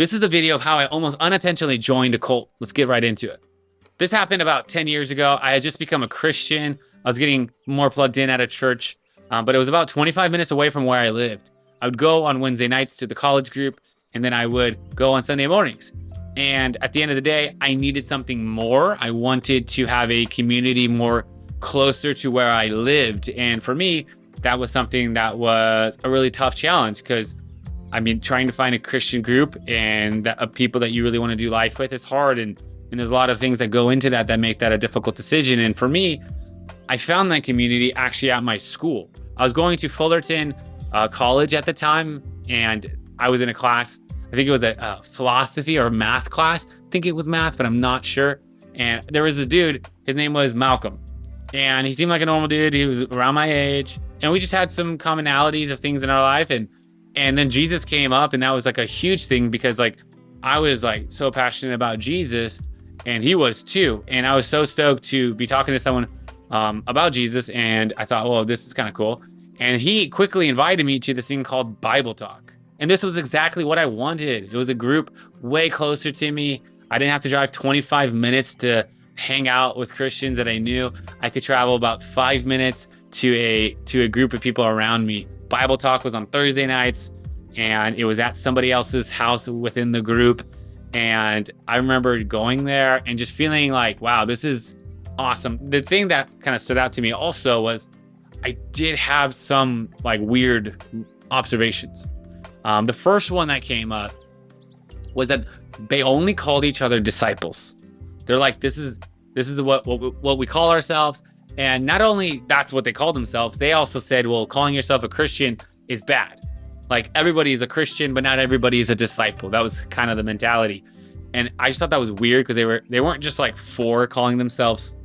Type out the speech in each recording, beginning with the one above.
This is the video of how I almost unintentionally joined a cult. Let's get right into it. This happened about 10 years ago. I had just become a Christian. I was getting more plugged in at a church, but it was about 25 minutes away from where I lived. I would go on Wednesday nights to the college group, and then I would go on Sunday mornings. And at the end of the day, I needed something more. I wanted to have a community more closer to where I lived. And for me, that was something that was a really tough challenge because trying to find a Christian group and of people that you really want to do life with is hard. And there's a lot of things that go into that make that a difficult decision. And for me, I found that community actually at my school. I was going to Fullerton College at the time, and I was in a class. I think it was a philosophy or math class. I think it was math, but I'm not sure. And there was a dude, his name was Malcolm. And he seemed like a normal dude. He was around my age. And we just had some commonalities of things in our life. And then Jesus came up, and that was like a huge thing because I was so passionate about Jesus, and he was too. And I was so stoked to be talking to someone about Jesus. And I thought, well, this is kind of cool. And he quickly invited me to this thing called Bible Talk. And this was exactly what I wanted. It was a group way closer to me. I didn't have to drive 25 minutes to hang out with Christians that I knew. I could travel about 5 minutes to a group of people around me. Bible Talk was on Thursday nights, and it was at somebody else's house within the group. And I remember going there and just feeling like, wow, this is awesome. The thing that kind of stood out to me also was I did have some weird observations. The first one that came up was that they only called each other disciples. They're like, this is what we call ourselves. And not only that's what they called themselves, they also said, well, calling yourself a Christian is bad. Everybody is a Christian, but not everybody is a disciple. That was kind of the mentality. And I just thought that was weird because they weren't just for calling themselves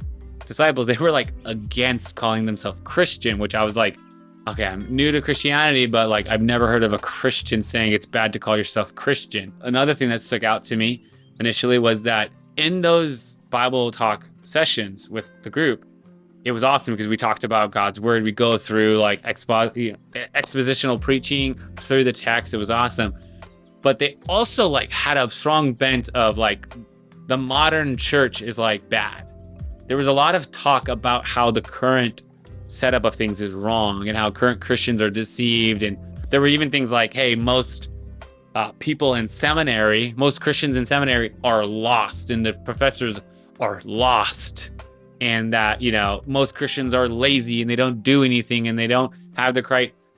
disciples. They were against calling themselves Christian, which I was like, okay, I'm new to Christianity, but I've never heard of a Christian saying it's bad to call yourself Christian. Another thing that stuck out to me initially was that in those Bible Talk sessions with the group, it was awesome because we talked about God's word. We go through expositional preaching through the text. It was awesome. But they also had a strong bent of the modern church is bad. There was a lot of talk about how the current setup of things is wrong and how current Christians are deceived. And there were even things hey, most Christians in seminary are lost, and the professors are lost. And that, most Christians are lazy and they don't do anything and they don't have the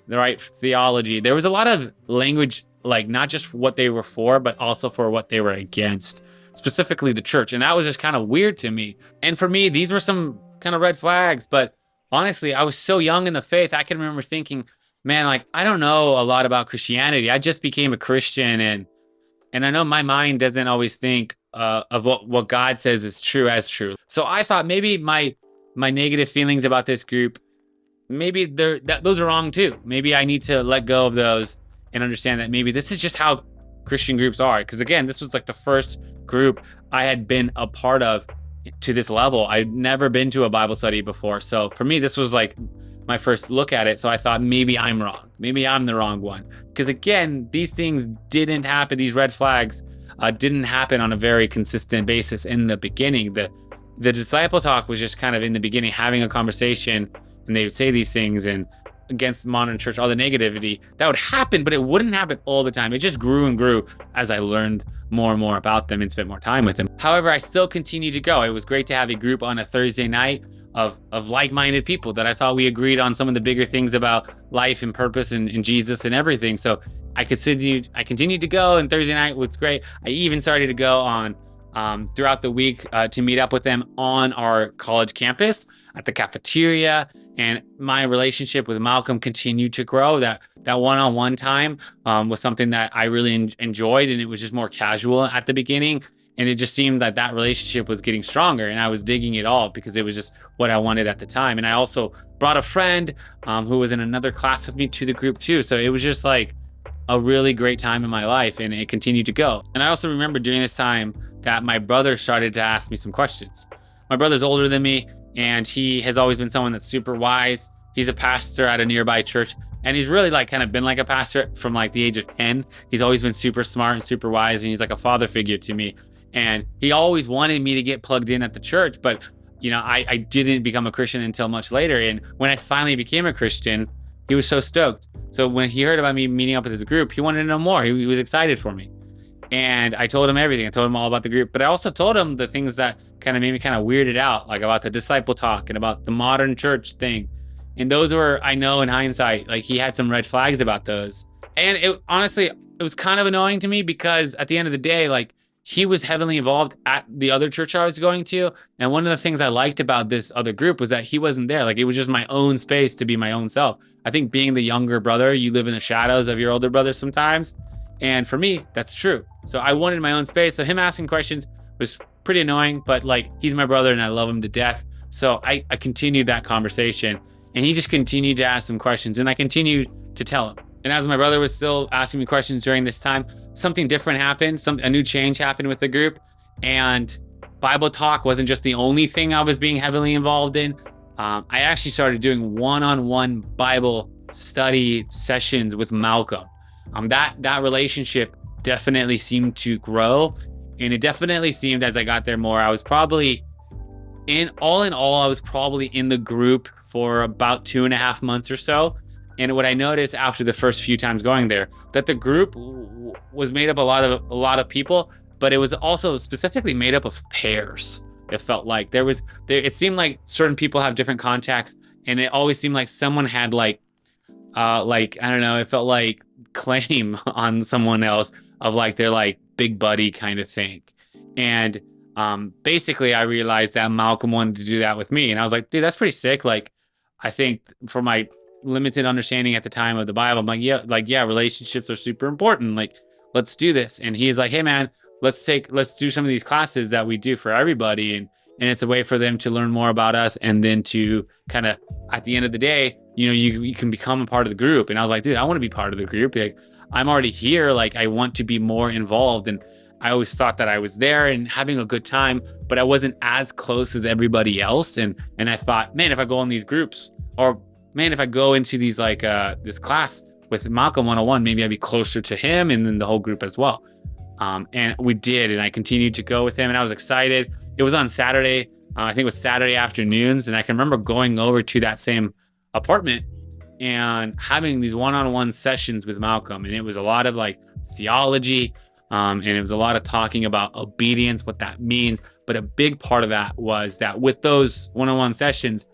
right theology. There was a lot of language, not just what they were for, but also for what they were against, specifically the church. And that was just kind of weird to me. And for me, these were some kind of red flags. But honestly, I was so young in the faith. I can remember thinking, man, I don't know a lot about Christianity. I just became a Christian. And I know my mind doesn't always think of what God says is true as true. So I thought maybe my negative feelings about this group, maybe those are wrong too. Maybe I need to let go of those and understand that maybe this is just how Christian groups are. Because again, this was the first group I had been a part of to this level. I'd never been to a Bible study before. So for me, this was my first look at it. So I thought maybe I'm wrong. Maybe I'm the wrong one. Because again, these things didn't happen. These red flags didn't happen on a very consistent basis in the beginning. The disciple talk was just kind of in the beginning, having a conversation, and they would say these things and against modern church, all the negativity that would happen, but it wouldn't happen all the time. It just grew and grew as I learned more and more about them and spent more time with them. However, I still continued to go. It was great to have a group on a Thursday night of like-minded people that I thought we agreed on some of the bigger things about life and purpose and Jesus and everything. So I continued to go, and Thursday night was great. I even started to go on throughout the week to meet up with them on our college campus at the cafeteria. And my relationship with Malcolm continued to grow. That one-on-one time was something that I really enjoyed, and it was just more casual at the beginning. And it just seemed that relationship was getting stronger, and I was digging it all because it was just what I wanted at the time. And I also brought a friend who was in another class with me to the group too. So it was just a really great time in my life, and it continued to go. And I also remember during this time that my brother started to ask me some questions. My brother's older than me, and he has always been someone that's super wise. He's a pastor at a nearby church. And he's really like kind of been like a pastor from like the age of 10. He's always been super smart and super wise. And he's like a father figure to me. And he always wanted me to get plugged in at the church. But, you know, I didn't become a Christian until much later. And when I finally became a Christian, he was so stoked. So when he heard about me meeting up with his group, he wanted to know more. He was excited for me. And I told him everything. I told him all about the group. But I also told him the things that kind of made me kind of weirded out, like about the disciple talk and about the modern church thing. And those were, I know in hindsight, like he had some red flags about those. And it honestly, it was kind of annoying to me because at the end of the day, like he was heavily involved at the other church I was going to. And one of the things I liked about this other group was that he wasn't there. Like it was just my own space to be my own self. I think being the younger brother, you live in the shadows of your older brother sometimes. And for me, that's true. So I wanted my own space. So him asking questions was pretty annoying, but like he's my brother and I love him to death. So I continued that conversation. And he just continued to ask some questions and I continued to tell him. And as my brother was still asking me questions during this time, something different happened. A new change happened with the group. And Bible talk wasn't just the only thing I was being heavily involved in. I actually started doing one-on-one Bible study sessions with Malcolm. That relationship definitely seemed to grow. And it definitely seemed as I got there more, I was probably in all, I was probably in the group for about 2.5 months or so. And what I noticed after the first few times going there, that the group was made up a lot of people, but it was also specifically made up of pairs. It felt like it seemed like certain people have different contacts, and it always seemed like someone had like I don't know, it felt like claim on someone else of like their like big buddy kind of thing. And basically I realized that Malcolm wanted to do that with me, and I was like, dude, that's pretty sick. Like I think for my limited understanding at the time of the Bible, I'm like, yeah, relationships are super important. Like, let's do this. And he's like, hey man, let's do some of these classes that we do for everybody. And it's a way for them to learn more about us. And then to kind of, at the end of the day, you know, you can become a part of the group. And I was like, dude, I want to be part of the group. Like, I'm already here. Like, I want to be more involved. And I always thought that I was there and having a good time, but I wasn't as close as everybody else. And I thought, man, if I go in these groups, or man, if I go into these like this class with Malcolm 101, maybe I'd be closer to him and then the whole group as well. And we did, and I continued to go with him, and I was excited. It was on Saturday. I think it was Saturday afternoons, and I can remember going over to that same apartment and having these one-on-one sessions with Malcolm. And it was a lot of like theology, and it was a lot of talking about obedience, what that means. But a big part of that was that with those one-on-one sessions,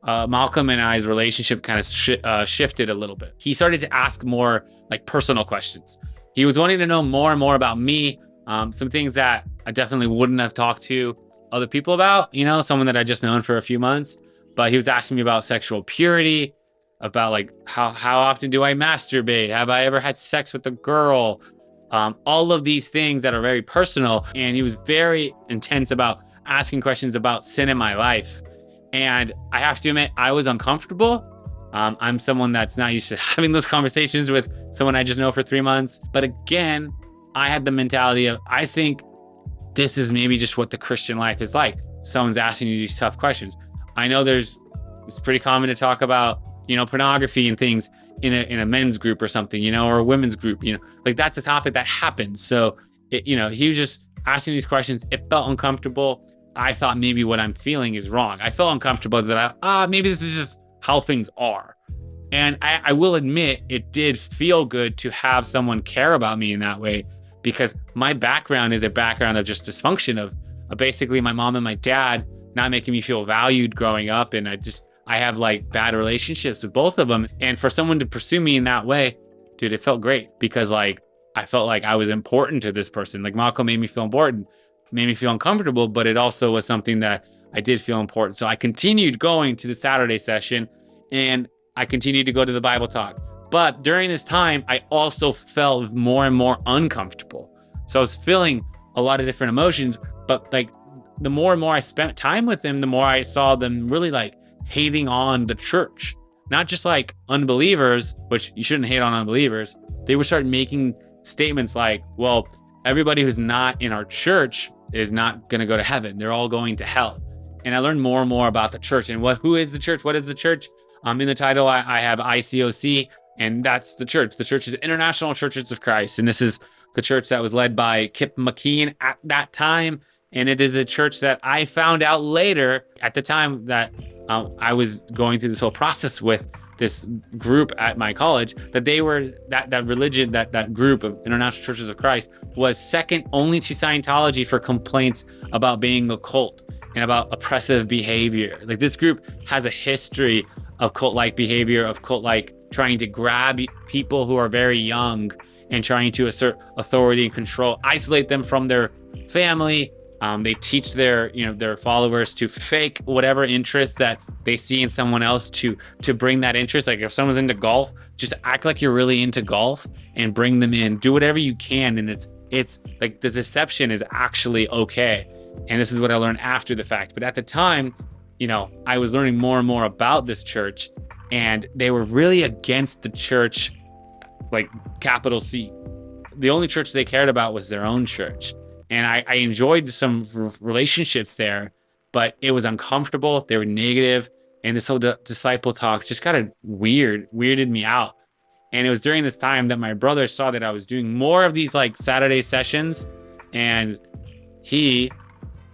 Malcolm and I's relationship kind of shifted a little bit. He started to ask more like personal questions. He was wanting to know more and more about me, some things that I definitely wouldn't have talked to other people about, you know, someone that I just known for a few months. But he was asking me about sexual purity, about like how often do I masturbate? Have I ever had sex with a girl? All of these things that are very personal. And he was very intense about asking questions about sin in my life. And I have to admit, I was uncomfortable. I'm someone that's not used to having those conversations with someone I just know for 3 months. But again, I had the mentality of, I think this is maybe just what the Christian life is like. Someone's asking you these tough questions. I know it's pretty common to talk about, you know, pornography and things in a men's group or something, you know, or a women's group, you know, like that's a topic that happens. So, you know, he was just asking these questions. It felt uncomfortable. I thought maybe what I'm feeling is wrong. I felt uncomfortable that maybe this is just how things are. And I will admit, it did feel good to have someone care about me in that way, because my background is a background of just dysfunction of basically my mom and my dad not making me feel valued growing up. And I have like bad relationships with both of them. And for someone to pursue me in that way, dude, it felt great, because like, I felt like I was important to this person. Like Malcolm made me feel important, made me feel uncomfortable, but it also was something that I did feel important. So I continued going to the Saturday session, and I continued to go to the Bible talk. But during this time, I also felt more and more uncomfortable. So I was feeling a lot of different emotions, but like the more and more I spent time with them, the more I saw them really like hating on the church. Not just like unbelievers, which you shouldn't hate on unbelievers. They would start making statements like, well, everybody who's not in our church is not going to go to heaven. They're all going to hell. And I learned more and more about the church and who is the church? What is the church? In the title, I have ICOC, And that's the church. The church is International Churches of Christ. And this is the church that was led by Kip McKean at that time. And it is a church that I found out later at the time that I was going through this whole process with this group at my college, that they were, that religion, that group of International Churches of Christ was second only to Scientology for complaints about being a cult and about oppressive behavior. Like, this group has a history of cult-like behavior, of cult-like trying to grab people who are very young and trying to assert authority and control, isolate them from their family. They teach their followers to fake whatever interest that they see in someone else to bring that interest. Like, if someone's into golf, just act like you're really into golf and bring them in. Do whatever you can, and it's like the deception is actually okay. And this is what I learned after the fact. But at the time, I was learning more and more about this church, and they were really against the church, like capital C. The only church they cared about was their own church. And I enjoyed some relationships there, but it was uncomfortable. They were negative, and this whole disciple talk just kind of weirded me out. And it was during this time that my brother saw that I was doing more of these like Saturday sessions, and he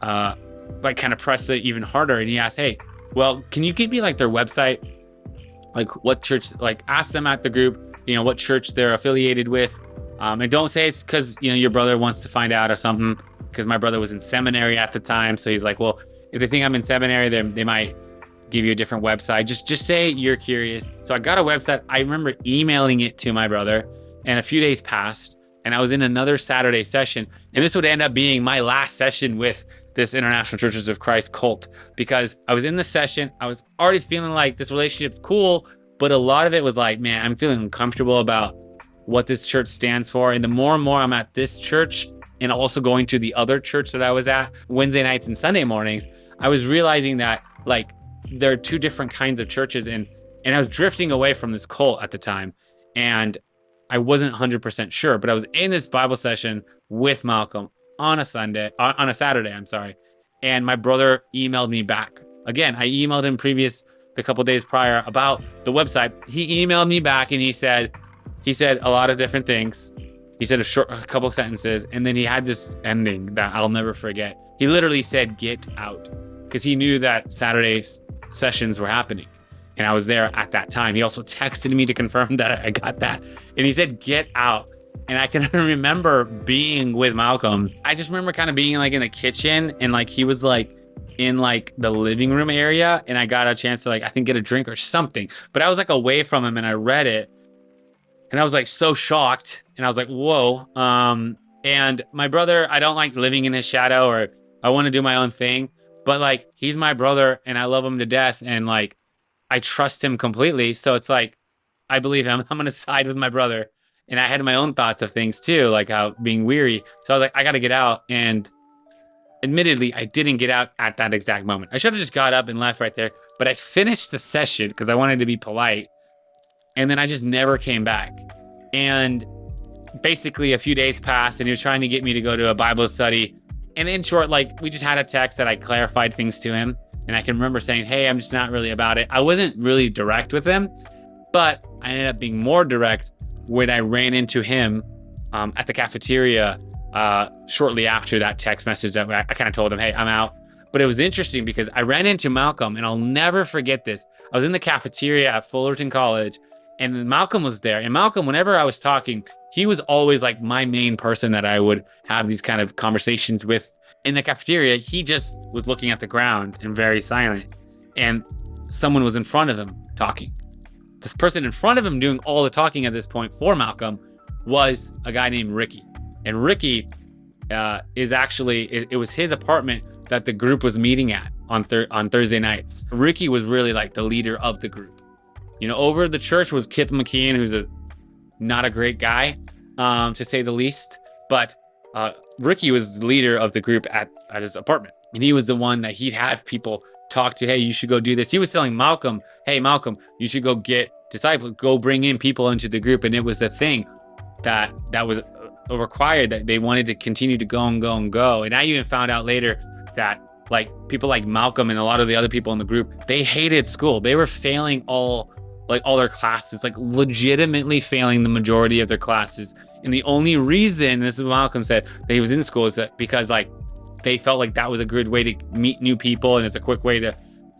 kind of pressed it even harder. And he asked, "Hey, well, can you give me like their website? Like, what church? Like, ask them at the group, what church they're affiliated with." And don't say it's because, your brother wants to find out or something, because my brother was in seminary at the time. So he's like, well, if they think I'm in seminary, they might give you a different website. Just say you're curious. So I got a website. I remember emailing it to my brother, and a few days passed, and I was in another Saturday session. And this would end up being my last session with this International Churches of Christ cult, because I was in the session. I was already feeling like this relationship's cool, but a lot of it was like, man, I'm feeling uncomfortable about what this church stands for. And the more and more I'm at this church, and also going to the other church that I was at Wednesday nights and Sunday mornings, I was realizing that like there are two different kinds of churches, and I was drifting away from this cult at the time, and I wasn't 100% sure. But I was in this Bible session with Malcolm on a Saturday, I'm sorry, and my brother emailed me back. Again, I emailed him the couple days prior about the website. He emailed me back, and he said a lot of different things. He said a couple of sentences, and then he had this ending that I'll never forget. He literally said, "Get out," because he knew that Saturday sessions were happening, and I was there at that time. He also texted me to confirm that I got that, and he said, "Get out." And I can remember being with Malcolm. I just remember kind of being like in the kitchen, and like he was like in like the living room area, and I got a chance to like, I think, get a drink or something, but I was like away from him, and I read it. And I was like so shocked, and I was like, whoa. And my brother, I don't like living in his shadow, or I want to do my own thing, but like, he's my brother and I love him to death. And like, I trust him completely. So it's like, I believe him. I'm going to side with my brother. And I had my own thoughts of things too, like how being weary. So I was like, I got to get out. And admittedly, I didn't get out at that exact moment. I should have just got up and left right there, but I finished the session because I wanted to be polite. And then I just never came back. And basically a few days passed, and he was trying to get me to go to a Bible study. And in short, like, we just had a text that I clarified things to him. And I can remember saying, hey, I'm just not really about it. I wasn't really direct with him, but I ended up being more direct when I ran into him at the cafeteria shortly after that text message that I kind of told him, hey, I'm out. But it was interesting because I ran into Malcolm, and I'll never forget this. I was in the cafeteria at Fullerton College, and Malcolm was there. And Malcolm, whenever I was talking, he was always like my main person that I would have these kind of conversations with. In the cafeteria, he just was looking at the ground and very silent. And someone was in front of him talking. This person in front of him doing all the talking at this point for Malcolm was a guy named Ricky. And Ricky is actually, it was his apartment that the group was meeting at on Thursday nights. Ricky was really like the leader of the group. You know, over the church was Kip McKean, who's not a great guy, to say the least. But Ricky was the leader of the group at his apartment. And he was the one that he'd have people talk to, hey, you should go do this. He was telling Malcolm, hey, Malcolm, you should go get disciples, go bring in people into the group. And it was the thing that was required, that they wanted to continue to go and go and go. And I even found out later that like people like Malcolm and a lot of the other people in the group, they hated school. They were failing all like all their classes, like legitimately failing the majority of their classes. And the only reason, this is what Malcolm said, that he was in school is that because like they felt like that was a good way to meet new people, and it's a quick way to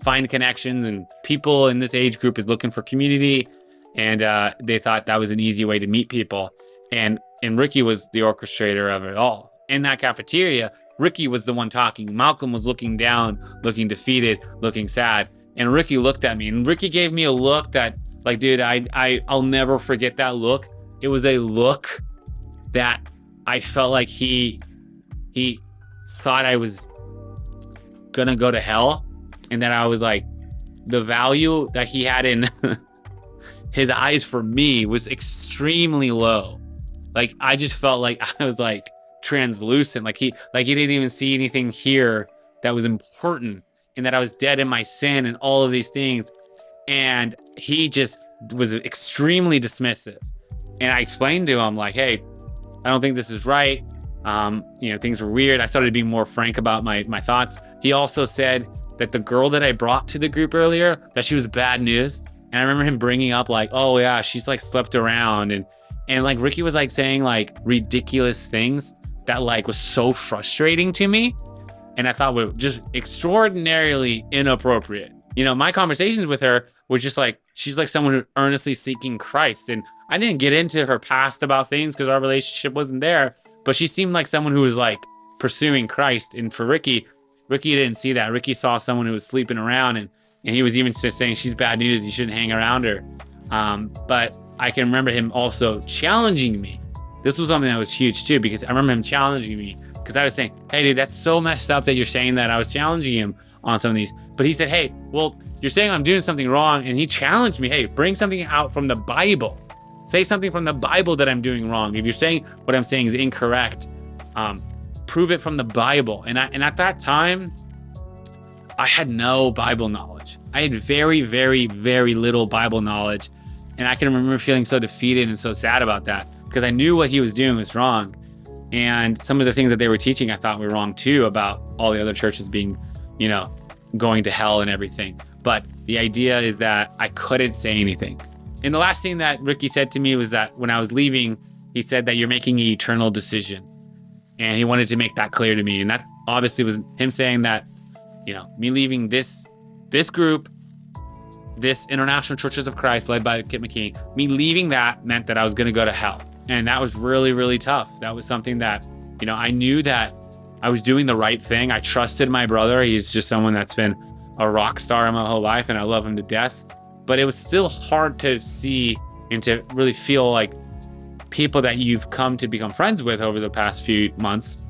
find connections, and people in this age group is looking for community, and they thought that was an easy way to meet people. And Ricky was the orchestrator of it all. In that cafeteria, Ricky was the one talking. Malcolm was looking down, looking defeated, looking sad. And Ricky looked at me, and Ricky gave me a look that, like, dude, I'll never forget that look. It was a look that I felt like he thought I was gonna go to hell, and that I was like, the value that he had in his eyes for me was extremely low. Like, I just felt like I was like translucent. Like he didn't even see anything here that was important, and that I was dead in my sin and all of these things. And he just was extremely dismissive. And I explained to him, like, hey, I don't think this is right. Things were weird. I started being more frank about my thoughts. He also said that the girl that I brought to the group earlier, that she was bad news. And I remember him bringing up like, oh yeah, she's like slept around. And like Ricky was like saying like ridiculous things that like was so frustrating to me. And I thought were just extraordinarily inappropriate. You know, my conversations with her were just like, she's like someone who's earnestly seeking Christ. And I didn't get into her past about things because our relationship wasn't there, but she seemed like someone who was like pursuing Christ. And for Ricky didn't see that. Ricky saw someone who was sleeping around, and he was even just saying, she's bad news, you shouldn't hang around her. But I can remember him also challenging me. This was something that was huge too, because I remember him challenging me, because I was saying, hey dude, that's so messed up that you're saying that. I was challenging him on some of these, but he said, hey, well, you're saying I'm doing something wrong. And he challenged me, hey, bring something out from the Bible. Say something from the Bible that I'm doing wrong. If you're saying what I'm saying is incorrect, prove it from the Bible. And at that time, I had no Bible knowledge. I had very, very, very little Bible knowledge. And I can remember feeling so defeated and so sad about that, because I knew what he was doing was wrong. And some of the things that they were teaching, I thought were wrong too, about all the other churches being, going to hell and everything. But the idea is that I couldn't say anything. And the last thing that Ricky said to me was that when I was leaving, he said that you're making an eternal decision. And he wanted to make that clear to me. And that obviously was him saying that, me leaving this group, this International Churches of Christ led by Kip McKean, me leaving that meant that I was going to go to hell. And that was really, really tough. That was something that, I knew that I was doing the right thing. I trusted my brother. He's just someone that's been a rock star my whole life, and I love him to death. But it was still hard to see and to really feel like people that you've come to become friends with over the past few months,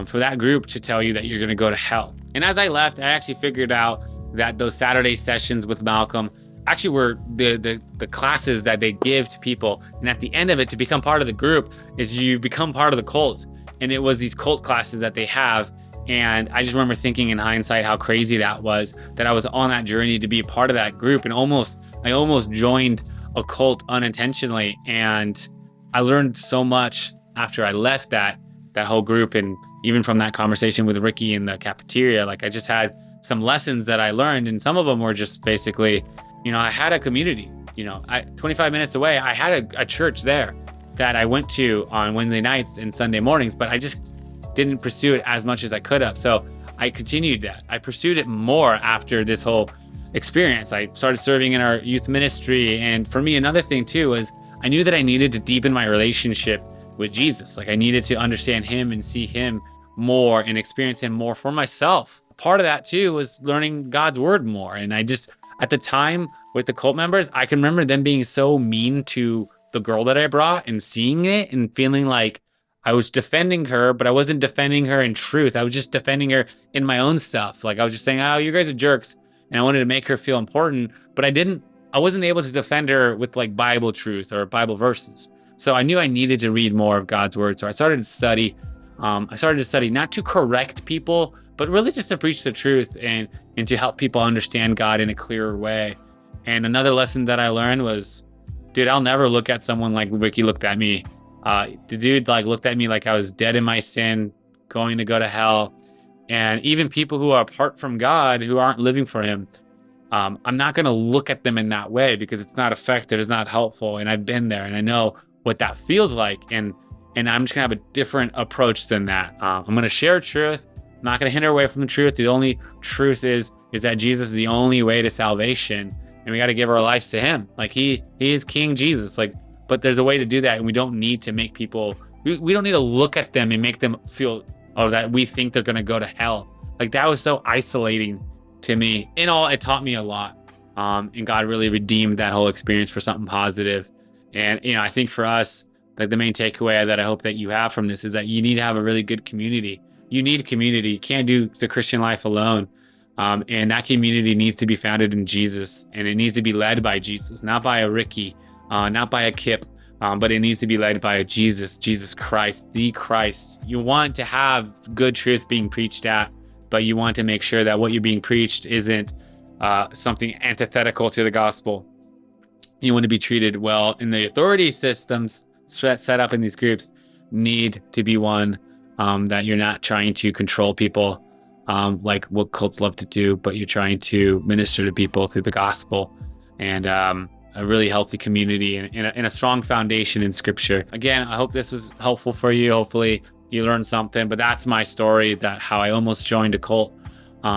for that group to tell you that you're going to go to hell. And as I left, I actually figured out that those Saturday sessions with Malcolm actually were the classes that they give to people. And at the end of it, to become part of the group is you become part of the cult. And it was these cult classes that they have. And I just remember thinking in hindsight how crazy that was, that I was on that journey to be a part of that group. And I almost joined a cult unintentionally. And I learned so much after I left that whole group. And even from that conversation with Ricky in the cafeteria, like I just had some lessons that I learned. And some of them were just basically, I had a community, 25 minutes away, I had a church there that I went to on Wednesday nights and Sunday mornings, but I just didn't pursue it as much as I could have. So I continued that. I pursued it more after this whole experience. I started serving in our youth ministry. And for me, another thing too was I knew that I needed to deepen my relationship with Jesus. Like I needed to understand him and see him more and experience him more for myself. Part of that too was learning God's word more. And I just, at the time with the cult members, I can remember them being so mean to the girl that I brought and seeing it and feeling like I was defending her, but I wasn't defending her in truth. I was just defending her in my own stuff. Like I was just saying, oh, you guys are jerks. And I wanted to make her feel important, but I wasn't able to defend her with like Bible truth or Bible verses. So I knew I needed to read more of God's word. So I started to study. Not to correct people, but really just to preach the truth and to help people understand God in a clearer way. And another lesson that I learned was, dude, I'll never look at someone like Ricky looked at me. The dude like looked at me like I was dead in my sin, going to go to hell. And even people who are apart from God, who aren't living for him, I'm not going to look at them in that way because it's not effective, it's not helpful. And I've been there and I know what that feels like. And I'm just gonna have a different approach than that. I'm gonna share truth. I'm not gonna hinder away from the truth. The only truth is that Jesus is the only way to salvation, and we got to give our lives to him. Like he is King Jesus. Like, but there's a way to do that, and we don't need to make people, we don't need to look at them and make them feel, oh, that we think they're gonna go to hell. Like that was so isolating to me. In all, it taught me a lot. And God really redeemed that whole experience for something positive. And, you know, I think for us, like the main takeaway that I hope that you have from this is that you need to have a really good community. You need community. You can't do the Christian life alone. And that community needs to be founded in Jesus, and it needs to be led by Jesus, not by a Ricky, not by a Kip, but it needs to be led by Jesus Christ, the Christ. You want to have good truth being preached at, but you want to make sure that what you're being preached isn't something antithetical to the gospel. You want to be treated well, and the authority systems set up in these groups need to be one that you're not trying to control people like what cults love to do, but you're trying to minister to people through the gospel, and a really healthy community and a strong foundation in scripture. Again, I hope this was helpful for you. Hopefully you learned something, but that's my story, that how I almost joined a cult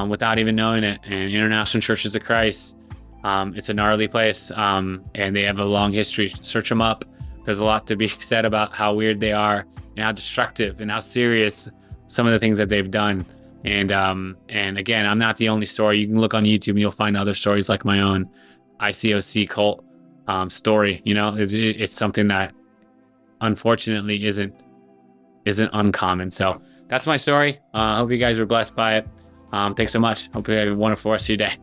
without even knowing it. And International Churches of Christ, it's a gnarly place, and they have a long history. Search them up. There's a lot to be said about how weird they are and how destructive and how serious some of the things that they've done. And again, I'm not the only story. You can look on YouTube and you'll find other stories like my own ICOC cult story. You know, it's something that unfortunately isn't uncommon. So that's my story. I hope you guys were blessed by it. Thanks so much. Hope you have a wonderful rest of your day.